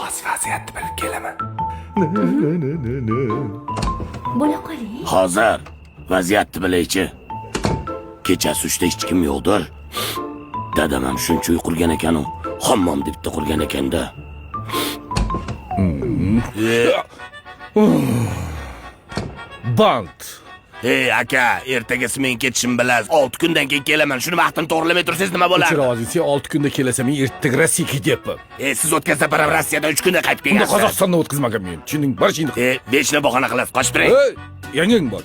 xos vaziyatni bilib kelaman. Bo'la qoling. Hozir vaziyatni bilaychi. Kechasi 3da hech kim yo'qdir. Dadam ham shuncha uy qurgan ekan u. Hammom debda qurgan ekanda. Band. Hey aka, ertagasi men ketishim bilasiz. 6 kundan keyin kelaman. Shuni vaqtini to'g'rilamay tursangiz nima bo'ladi? Uchirozing, sen 6 kunda kelasan, men ertaga Rossiyaga ketyapman. Siz o'tkazsa bir Rossiyada 3 kunda qaytib Unda kelasiz. Qozog'istonda o'tkazmagan men. Tushunding? Barchingni. 5 bahona qilasiz. Qochib turing. Hey, yangang bor.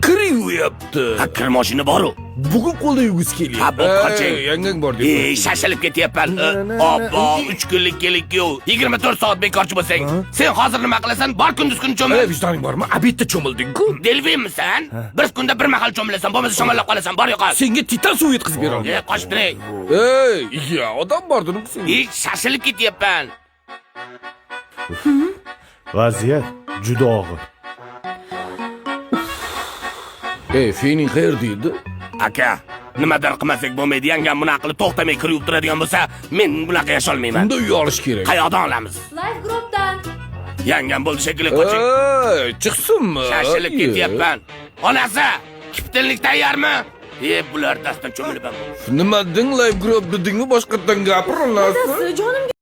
Kiriyapti. Kir mashina bor-ku. Bugun qo'lda yugiz kelyapti. Ha, bo'p qoching. Yangang bor deb. Shashilib ketyapman. Obbo, 3 kunlik kelik yo'q. 24 soat bekorchi bo'lsang, sen hozir nima qilasan? Bor kunduz kun cho'mil. Vijdoning bormi? Obedda cho'milding-ku. Delvinmisan? Bir kunda bir mahal cho'milasan, bo'lmasa shamollab qolasan. Bor yo'qol. Senga titan suv yetkazib beraman. Qochib turing. Ya, odam bordir-ku sen. Shashilib ketyapman. Vaziyat juda og'ir. Fening qayerda edi? Aka, nimadir qilmasak bo'lmaydi. Yangam buni aqli to'xtamay kirib turadigan bo'lsa, men bunaqa yasha olmayman. Unda uy olish kerak. Qayoqdan olamiz? Live grupdan. Yangam bo'ldi shekilli, qoching. Chiqsinmi? Shashilib ketyapman. Onasi, kiptillik tayyormi? Bular dastan cho'milib ham. Nima deng live group dedingmi, boshqatdan gapir olasiz? Jonim